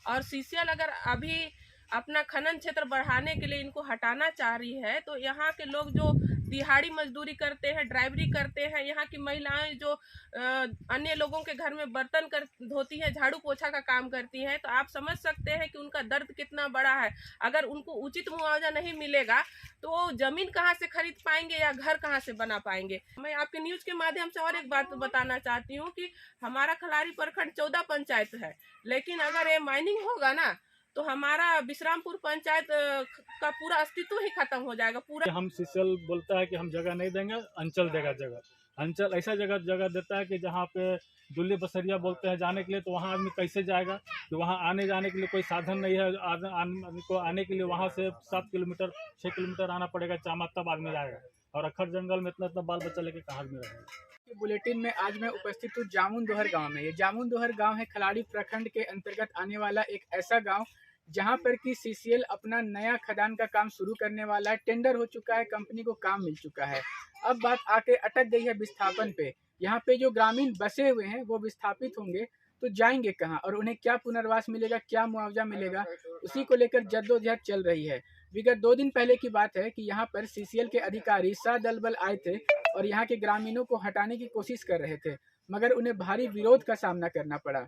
और सीसीएल अगर अभी अपना खनन क्षेत्र बढ़ाने के लिए इनको हटाना चाह रही है तो यहाँ के लोग जो दिहाड़ी मजदूरी करते हैं, ड्राइवरी करते हैं, यहाँ की महिलाएं जो अन्य लोगों के घर में बर्तन कर धोती हैं, झाड़ू पोछा का काम करती हैं, तो आप समझ सकते हैं कि उनका दर्द कितना बड़ा है। अगर उनको उचित मुआवजा नहीं मिलेगा तो वो जमीन कहाँ से खरीद पाएंगे या घर कहाँ से बना पाएंगे। मैं आपके न्यूज के माध्यम से और एक बात बताना चाहती हूँ कि हमारा खलारी प्रखंड 14 पंचायत है, लेकिन अगर ये माइनिंग होगा ना तो हमारा विश्रामपुर पंचायत का पूरा अस्तित्व ही खत्म हो जाएगा। पूरा हम सीसीएल बोलता है कि हम जगह नहीं देंगे, अंचल देगा जगह। अंचल ऐसा जगह देता है कि जहाँ पे दुल्ली बसरिया बोलते हैं जाने के लिए, तो वहाँ आदमी कैसे जाएगा कि वहाँ आने जाने के लिए कोई साधन नहीं है। आदमी को आने के लिए वहाँ से 7 किलोमीटर 6 किलोमीटर आना पड़ेगा चामा, तब आदमी जाएगा। और अखर जंगल में इतना बाल बच्चा लेके कहाँ आदमी रहेगा। बुलेटिन में आज मैं उपस्थित हूँ जामुन दोहर गांव में। ये जामुन दोहर गांव है खलाड़ी प्रखंड के अंतर्गत आने वाला एक ऐसा गांव जहां पर कि सीसीएल अपना नया खदान का काम शुरू करने वाला है। टेंडर हो चुका है, कंपनी को काम मिल चुका है। अब बात आके अटक गई है विस्थापन पे। यहाँ पे जो ग्रामीण बसे हुए हैं वो विस्थापित होंगे तो जाएंगे कहाँ और उन्हें क्या पुनर्वास मिलेगा, क्या मुआवजा मिलेगा, उसी को लेकर जद्दोजहद चल रही है। विगत 2 दिन पहले की बात है कि यहाँ पर सीसीएल के अधिकारी सदल बल आए थे और यहाँ के ग्रामीणों को हटाने की कोशिश कर रहे थे, मगर उन्हें भारी विरोध का सामना करना पड़ा।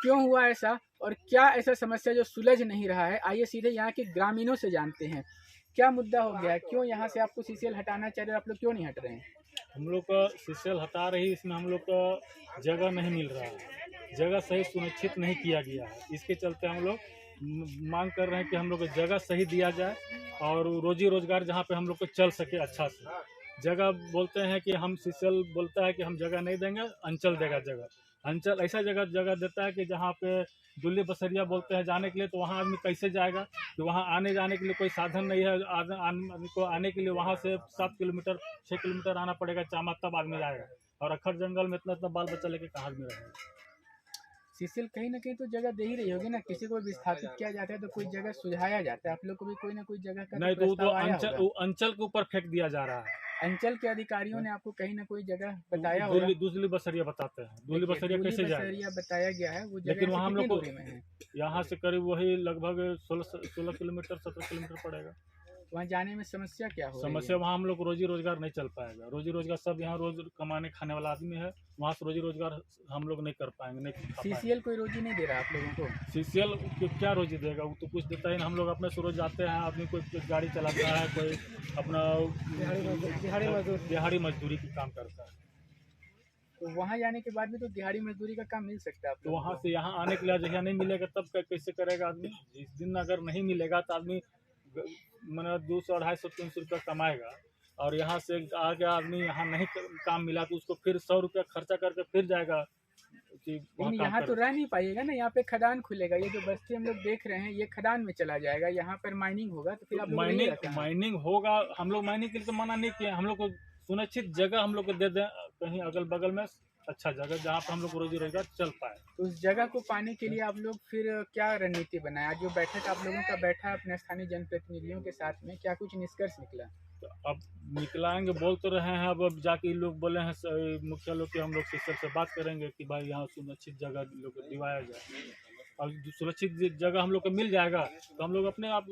क्यों हुआ ऐसा और क्या ऐसा समस्या जो सुलझ नहीं रहा है, आइए सीधे यहाँ के ग्रामीणों से जानते हैं क्या मुद्दा हो गया है। क्यों यहाँ से आपको सीसीएल हटाना चाह रहे हो, आप लोग क्यों नहीं हट रहे हैं? हम लोग का सीसीएल हटा रही, इसमें हम लोग का जगह नहीं मिल रहा है, जगह सही सुनिश्चित नहीं किया गया है। इसके चलते हम लोग मांग कर रहे हैं कि हम लोग को जगह सही दिया जाए और रोजी रोजगार जहाँ पे हम लोग को चल सके अच्छा से। जगह बोलते हैं कि हम सीसीएल बोलता है कि हम जगह नहीं देंगे, अंचल देगा जगह। अंचल ऐसा जगह देता है कि जहाँ पे दुल्ली बसरिया बोलते हैं जाने के लिए, तो वहाँ आदमी कैसे जाएगा कि वहाँ आने जाने के लिए कोई साधन नहीं है। आदमी को आने के लिए वहाँ से 7 किलोमीटर 6 किलोमीटर आना पड़ेगा चामा, तब आदमी जाएगा। और अखर जंगल में इतना बाल बच्चा लेके कहाँ आदमी रहेगा। सीसीएल कहीं ना कहीं तो जगह दे ही रही होगी ना। किसी को विस्थापित किया जाता है तो कोई जगह सुझाया जाता है, आप लोग को भी कोई ना कोई जगह का नहीं, तो वो अंचल के ऊपर फेंक दिया जा रहा है। अंचल के अधिकारियों ने आपको कहीं ना कोई जगह बताया होगा। दूसरी बसरिया बताते हैं, दूसरी बसरिया कैसे जाएगा बताया गया है वो जगह, लेकिन वहाँ हम लोग को है यहाँ से करीब वही लगभग 16 किलोमीटर 17 किलोमीटर पड़ेगा। वहाँ जाने में समस्या क्या हो? समस्या वहाँ हम लोग रोजी रोजगार नहीं चल पाएगा। रोजी रोजगार सब यहाँ रोज कमाने खाने वाला आदमी है, वहाँ से रोजी रोजगार हम लोग नहीं कर पाएंगे, नहीं। सीसीएल कोई रोजी नहीं दे रहा आप लोगों को? सीसीएल क्या रोजी देगा, वो तो कुछ देता है। हम लोग अपने से रोज जाते हैं, आदमी कोई गाड़ी चलाता है, कोई अपना दिहाड़ी मजदूरी की काम करता है। तो वहाँ जाने के बाद भी तो दिहाड़ी मजदूरी का काम मिल सकता है। तो वहाँ से यहाँ आने के लिए जगह नहीं मिलेगा तब कैसे करेगा आदमी। जिस दिन अगर नहीं मिलेगा तो आदमी मैंने 200 250 300 रुपया कमाएगा, और यहाँ से आगे आदमी यहाँ नहीं काम मिला तो उसको फिर 100 रुपया खर्चा करके फिर जाएगा कि यहाँ तो रह नहीं पाइएगा ना। यहाँ पे खदान खुलेगा, ये जो बस्ती हम लोग देख रहे हैं ये खदान में चला जाएगा, यहाँ पर माइनिंग होगा तो फिर आप माइनिंग होगा। हम लोग माइनिंग के लिए तो मना नहीं किया, हम लोग को सुनिश्चित जगह हम लोग को दे दें कहीं अगल बगल में अच्छा जगह जहाँ पर हम लोग रोजी रोजगार चल पाए। तो उस जगह को पाने के लिए आप लोग फिर क्या रणनीति बनाया? जो बैठक आप लोगों का बैठा अपने स्थानीय जनप्रतिनिधियों के साथ में, क्या कुछ निष्कर्ष निकला? तो अब निकलाएंगे बोल तो रहे हैं, अब जाके लोग बोले हैं मुखिया लोग के हम लोग से बात करेंगे कि भाई यहाँ सुरक्षित जगह लोग को दिवाया जाए, और सुरक्षित जगह हम लोग को मिल जाएगा तो हम लोग अपने आप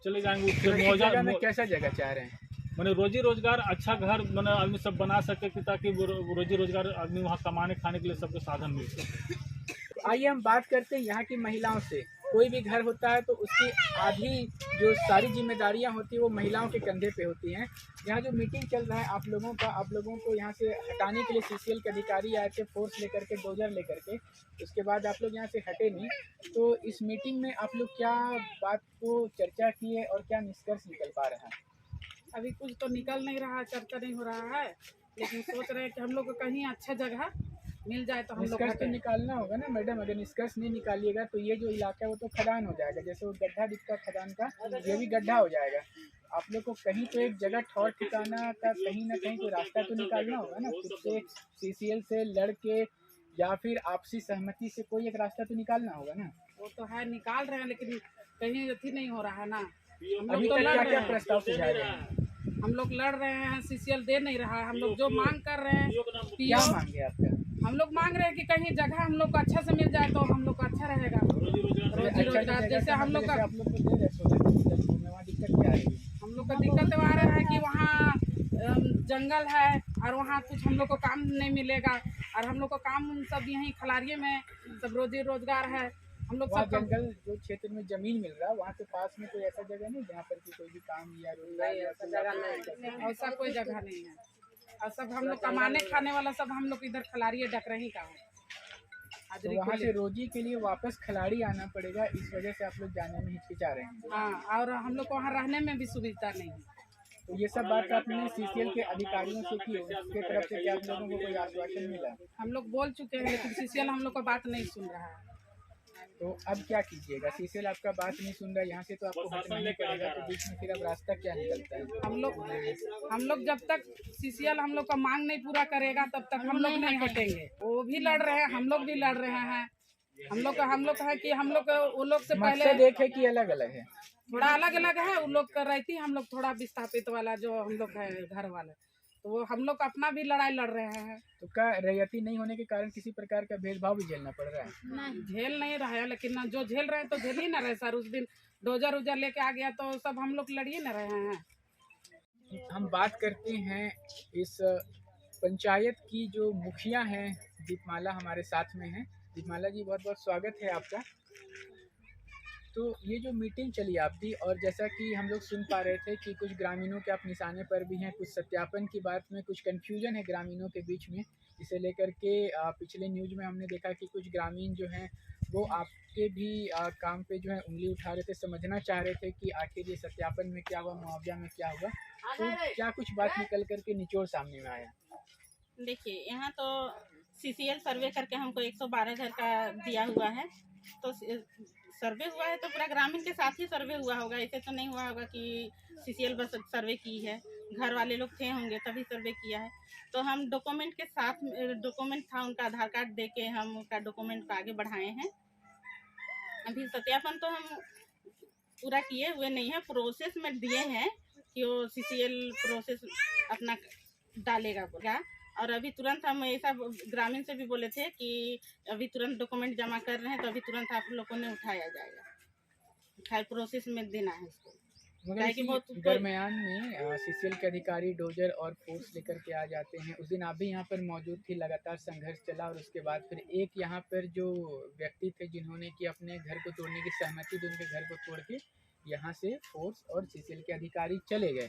चले जाएंगे। उससे कैसा जगह चाह रहे हैं? मैंने रोजी रोजगार अच्छा घर मैंने आदमी सब बना सके कि ताकि रोजी रोजगार आदमी वहाँ कमाने खाने के लिए सबको साधन मिल सके। तो आइए हम बात करते हैं यहाँ की महिलाओं से। कोई भी घर होता है तो उसकी आधी जो सारी जिम्मेदारियाँ होती है वो महिलाओं के कंधे पे होती हैं। यहाँ जो मीटिंग चल रहा है आप लोगों को यहाँ से हटाने के लिए सीसीएल के अधिकारी आए थे, फोर्स लेकर के, डोजर लेकर के। उसके बाद आप लोग यहाँ से हटे नहीं, तो इस मीटिंग में आप लोग क्या बात को चर्चा की है और क्या निष्कर्ष निकल पा रहा है? अभी कुछ तो निकल नहीं रहा है, चर्चा नहीं हो रहा है, लेकिन सोच रहे हैं कि हम लोग को कहीं अच्छा जगह मिल जाए तो हम लोग निष्कर्ष तो निकालना होगा ना मैडम। अगर निष्कर्ष नहीं निकालिएगा तो ये जो इलाका है वो तो खदान हो जाएगा। जैसे वो गड्ढा दिखता खदान का, ये भी गड्ढा हो जाएगा। आप लोग को कहीं तो एक जगह ठौर ठिकाना का कहीं ना कहीं कोई रास्ता तो निकालना होगा ना। खुद से सीसीएल से लड़ के या फिर आपसी सहमति से कोई एक रास्ता तो निकालना होगा ना। वो तो है, निकाल रहे हैं, लेकिन कहीं अथी नहीं हो रहा है ना। अभी तक क्या क्या प्रस्ताव सुझाए रहे हैं? हम लोग लड़ रहे हैं, सीसीएल दे नहीं रहा है। हम लोग जो मांग कर रहे हैं, क्या मांगे आपका? हम लोग मांग रहे हैं कि कहीं जगह हम लोग को अच्छा से मिल जाए तो हम लोग को अच्छा रहेगा। रोजी रोजगार जैसे हम लोग का आप लोग को दे रहे सोलर में वहाँ दिक्कत क्या है? हम लोग का दिक्कत आ रहा है कि वहाँ जंगल है और वहाँ कुछ हम लोग को काम नहीं मिलेगा और हम लोग को काम सब यहीं खलारिये में सब रोजी रोजगार है। हम लोग वहाँ सब जंगल जो क्षेत्र में जमीन मिल रहा है वहाँ के पास में कोई ऐसा जगह नहीं जहाँ पर कि कोई भी काम या रोजगार या कोई ऐसा कोई जगह नहीं है और सब हम लोग कमाने खाने वाला सब हम लोग इधर खलारिये डकरही का है। तो वहाँ से रोजी के लिए वापस खिलाड़ी आना पड़ेगा, इस वजह से आप लोग जाने में हिचकिचा रहे हैं। हाँ, और हम लोग को वहाँ रहने में भी सुविधा नहीं है। तो ये सब बात आपने सीसीएल के अधिकारियों से की, उसके तरफ से क्या आप लोगों को कोई आश्वासन मिला? हम लोग बोल चुके हैं लेकिन सीसीएल हम लोग का बात नहीं सुन रहा है। तो अब क्या कीजिएगा? सीसीएल आपका बात नहीं सुन रहा है, यहाँ से तो आपको हटना ही पड़ेगा, तो बीच में फिर अब रास्ता क्या निकलता है? हम लोग जब तक सीसीएल हम लोग का मांग नहीं पूरा करेगा तब तक हम लोग नहीं हटेंगे। वो भी लड़ रहे हैं, हम लोग भी लड़ रहे हैं। हम लोग है कि हम लोग वो लोग से पहले मकसद एक है कि अलग अलग है, थोड़ा अलग अलग है। उन लोग कर रही थी, हम लोग थोड़ा विस्थापित वाला जो हम लोग है घर वाले, तो वो हम लोग अपना भी लड़ाई लड़ रहे हैं। तो क्या रैयती नहीं होने के कारण किसी प्रकार का भेदभाव भी झेलना पड़ रहा है? नहीं, झेल नहीं रहा है, लेकिन जो झेल रहे हैं तो झेल ही ना रहे सर। उस दिन डोजर उजर लेके आ गया तो सब हम लोग लड़िए ना रहे हैं। हम बात करते हैं इस पंचायत की जो मुखिया हैं, दीपमाला हमारे साथ में हैं। दीपमाला जी, बहुत बहुत स्वागत है आपका। तो ये जो मीटिंग चली आपकी, और जैसा कि हम लोग सुन पा रहे थे कि कुछ ग्रामीणों के आप निशाने पर भी हैं, कुछ सत्यापन की बात में कुछ कन्फ्यूजन है ग्रामीणों के बीच में, इसे लेकर के पिछले न्यूज़ में हमने देखा कि कुछ ग्रामीण जो हैं वो आपके भी काम पे जो है उंगली उठा रहे थे, समझना चाह रहे थे कि आखिर ये सत्यापन में क्या हुआ, मुआवजा में क्या हुआ। तो क्या कुछ बात निकल करके निचोड़ सामने में आया? देखिए, यहाँ तो सीसीएल सर्वे करके हमको 112 घर का दिया हुआ है। तो सर्वे हुआ है तो पूरा ग्रामीण के साथ ही सर्वे हुआ होगा, ऐसे तो नहीं हुआ होगा कि सीसीएल बस सर्वे की है। घर वाले लोग थे होंगे तभी सर्वे किया है। तो हम डॉक्यूमेंट के साथ, डॉक्यूमेंट था उनका, आधार कार्ड दे के हम उनका डॉक्यूमेंट को आगे बढ़ाए हैं। अभी सत्यापन तो हम पूरा किए हुए नहीं है, प्रोसेस में दिए हैं कि वो सीसीएल प्रोसेस अपना डालेगा। और अभी तुरंत हम ऐसा ग्रामीण से भी बोले थे कि अभी तुरंत डॉक्यूमेंट जमा कर रहे हैं, तो अभी तुरंत आप लोगों ने उठाया जाएगा, खाली प्रोसेस में देना है इसको। मगर इसी दरमियान में सीसीएल के अधिकारी डोजर और फोर्स लेकर के आ जाते हैं। उस दिन आप भी यहाँ पर मौजूद थी, लगातार संघर्ष चला, और उसके बाद फिर एक यहाँ पर जो व्यक्ति थे जिन्होंने कि अपने घर को तोड़ने की सहमति दी, उनके घर को तोड़ के यहाँ से फोर्स और सीसीएल के अधिकारी चले गए।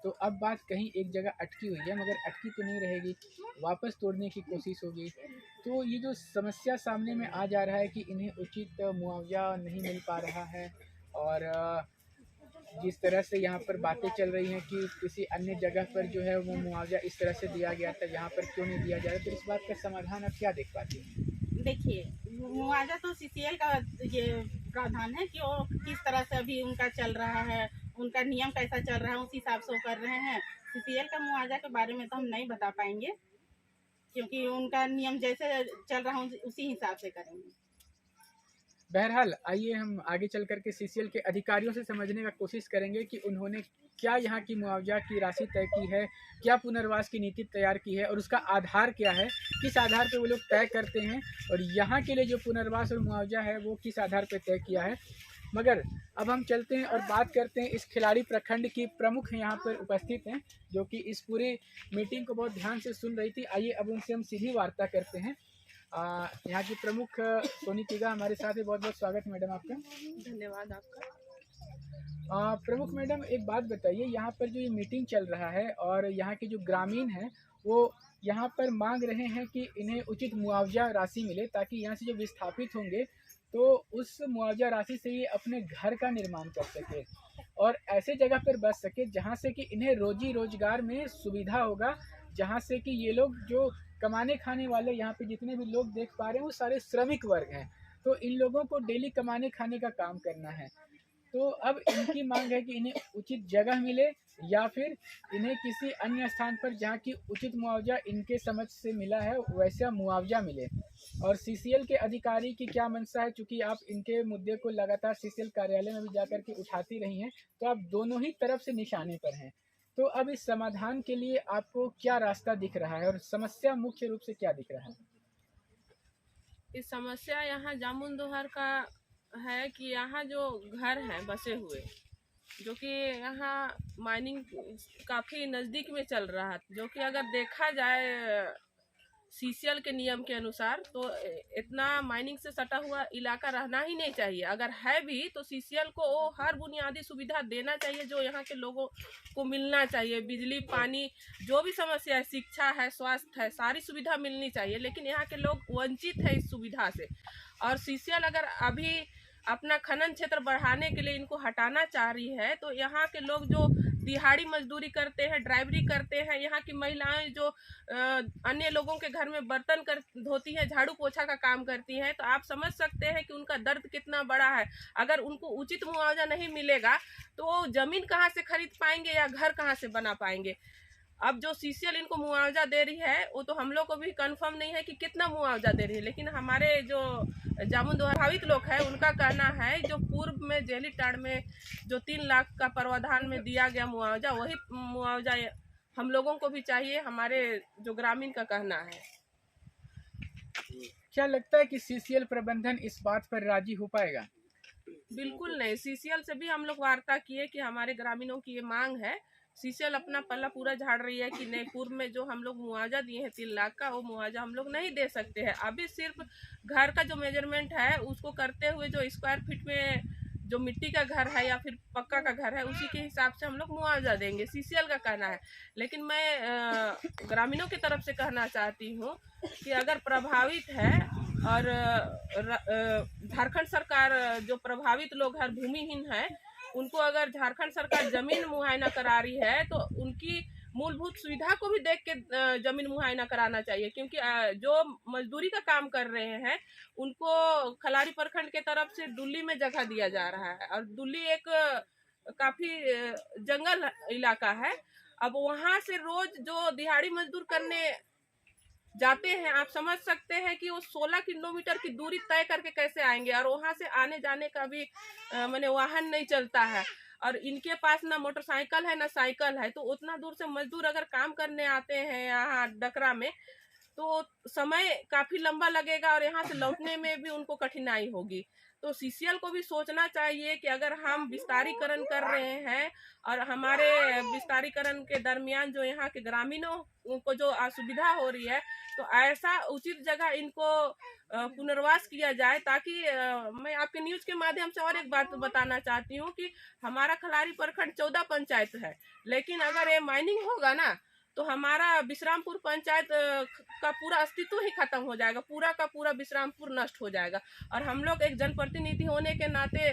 तो अब बात कहीं एक जगह अटकी हुई है, मगर अटकी तो नहीं रहेगी, वापस तोड़ने की कोशिश होगी। तो ये जो समस्या सामने में आ जा रहा है कि इन्हें उचित मुआवजा नहीं मिल पा रहा है, और जिस तरह से यहाँ पर बातें चल रही हैं कि किसी अन्य जगह पर जो है वो मुआवजा इस तरह से दिया गया था, यहाँ पर क्यों नहीं दिया जा रहा, तो इस बात का समाधान आप क्या देख पाती हैं? देखिए, मुआवजा तो सीसीएल का ये प्रावधान है कि वो किस तरह से अभी उनका चल रहा है, उनका नियम कैसा चल रहा है, उस हिसाब से वो कर रहे हैं। सीसीएल का मुआवजा के बारे में तो हम नहीं बता पाएंगे, क्योंकि उनका नियम जैसे चल रहा है उसी हिसाब से करेंगे। बहरहाल, आइए हम आगे चल करके सीसीएल के अधिकारियों से समझने का कोशिश करेंगे कि उन्होंने क्या यहाँ की मुआवजा की राशि तय की है, क्या पुनर्वास की नीति तैयार की है, और उसका आधार क्या है, किस आधार पर वो लोग तय करते हैं, और यहाँ के लिए जो पुनर्वास और मुआवजा है वो किस आधार पर तय किया है। मगर अब हम चलते हैं और बात करते हैं इस खिलाड़ी प्रखंड की प्रमुख यहाँ पर उपस्थित हैं, जो कि इस पूरी मीटिंग को बहुत ध्यान से सुन रही थी। आइए अब उनसे हम सीधी वार्ता करते हैं। यहाँ की प्रमुख सोनी तिगा हमारे साथ है। बहुत बहुत स्वागत मैडम आपका। धन्यवाद आपका। प्रमुख मैडम, एक बात बताइए, यहाँ पर जो ये मीटिंग चल रहा है और यहाँ के जो ग्रामीण हैं वो यहाँ पर मांग रहे हैं कि इन्हें उचित मुआवजा राशि मिले, ताकि यहाँ से जो विस्थापित होंगे तो उस मुआवजा राशि से ये अपने घर का निर्माण कर सके और ऐसे जगह पर बस सके जहाँ से कि इन्हें रोजी रोजगार में सुविधा होगा, जहाँ से कि ये लोग जो कमाने खाने वाले यहाँ पे जितने भी लोग देख पा रहे हैं वो सारे श्रमिक वर्ग हैं। तो इन लोगों को डेली कमाने खाने का काम करना है। तो अब इनकी मांग है कि इन्हें उचित जगह मिले या फिर इन्हें किसी अन्य स्थान पर जहाँ की उचित मुआवजा इनके समझ से मिला है वैसा मुआवजा मिले। और सीसीएल के अधिकारी की क्या मंशा है, चूँकि आप इनके मुद्दे को लगातार सीसीएल कार्यालय में भी जाकर के उठाती रही हैं, तो आप दोनों ही तरफ से निशाने पर हैं। तो अब इस समाधान के लिए आपको क्या रास्ता दिख रहा है और समस्या मुख्य रूप से क्या दिख रहा है? इस समस्या यहाँ जामुन दोहर का है कि यहाँ जो घर हैं बसे हुए, जो कि यहाँ माइनिंग काफ़ी नज़दीक में चल रहा है, जो कि अगर देखा जाए सीसीएल के नियम के अनुसार तो इतना माइनिंग से सटा हुआ इलाका रहना ही नहीं चाहिए। अगर है भी तो सीसीएल को वो हर बुनियादी सुविधा देना चाहिए जो यहाँ के लोगों को मिलना चाहिए। बिजली, पानी, जो भी समस्या है, शिक्षा है, स्वास्थ्य है, सारी सुविधा मिलनी चाहिए, लेकिन यहाँ के लोग वंचित है इस सुविधा से। और सीसीएल अगर अभी अपना खनन क्षेत्र बढ़ाने के लिए इनको हटाना चाह रही है तो यहाँ के लोग जो दिहाड़ी मजदूरी करते हैं, ड्राइवरी करते हैं, यहाँ की महिलाएं जो अन्य लोगों के घर में बर्तन धोती हैं, झाड़ू पोछा का काम करती हैं, तो आप समझ सकते हैं कि उनका दर्द कितना बड़ा है। अगर उनको उचित मुआवजा नहीं मिलेगा तो वो जमीन कहाँ से खरीद पाएंगे या घर कहाँ से बना पाएंगे। अब जो सीसीएल इनको मुआवजा दे रही है वो तो हम लोग को भी कंफर्म नहीं है कि कितना मुआवजा दे रही है, लेकिन हमारे जो जामुन दोहर प्रभावित लोग हैं उनका कहना है जो पूर्व में जेलीटाड़ में जो 3 लाख का प्रावधान में दिया गया मुआवजा, वही मुआवजा हम लोगों को भी चाहिए, हमारे जो ग्रामीण का कहना है। क्या लगता है कि सीसीएल प्रबंधन इस बात पर राजी हो पाएगा? बिल्कुल नहीं। सीसीएल से भी हम लोग वार्ता किए कि हमारे ग्रामीणों की ये मांग है। सीसीएल अपना पल्ला पूरा झाड़ रही है कि नहीं, पूर्व में जो हम लोग मुआवजा दिए हैं 3 लाख का, वो मुआवजा हम लोग नहीं दे सकते हैं। अभी सिर्फ घर का जो मेजरमेंट है उसको करते हुए जो स्क्वायर फीट में जो मिट्टी का घर है या फिर पक्का का घर है उसी के हिसाब से हम लोग मुआवजा देंगे, सीसीएल का कहना है। लेकिन मैं ग्रामीणों की तरफ से कहना चाहती हूँ कि अगर प्रभावित है और झारखंड सरकार जो प्रभावित लोग हैं, भूमिहीन है, उनको अगर झारखंड सरकार जमीन मुआयना करा रही है तो उनकी मूलभूत सुविधा को भी देख के जमीन मुआयना कराना चाहिए, क्योंकि जो मजदूरी का काम कर रहे हैं उनको खलारी प्रखंड के तरफ से दुल्ली में जगह दिया जा रहा है और दुल्ली एक काफी जंगल इलाका है। अब वहां से रोज जो दिहाड़ी मजदूर करने जाते हैं, आप समझ सकते हैं कि वो 16 किलोमीटर की दूरी तय करके कैसे आएंगे, और वहां से आने जाने का भी माने वाहन नहीं चलता है, और इनके पास ना मोटरसाइकिल है ना साइकिल है। तो उतना दूर से मजदूर अगर काम करने आते हैं यहाँ डकरा में तो समय काफी लंबा लगेगा और यहाँ से लौटने में भी उनको कठिनाई होगी। तो सीसीएल को भी सोचना चाहिए कि अगर हम विस्तारीकरण कर रहे हैं और हमारे विस्तारीकरण के दरमियान जो यहाँ के ग्रामीणों को जो असुविधा हो रही है, तो ऐसा उचित जगह इनको पुनर्वास किया जाए, ताकि मैं आपके न्यूज के माध्यम से और एक बात बताना चाहती हूँ कि हमारा खलारी प्रखंड 14 पंचायत है, लेकिन अगर ये माइनिंग होगा ना तो हमारा विश्रामपुर पंचायत का पूरा अस्तित्व ही खत्म हो जाएगा, पूरा का पूरा विश्रामपुर नष्ट हो जाएगा। और हम लोग एक जनप्रतिनिधि होने के नाते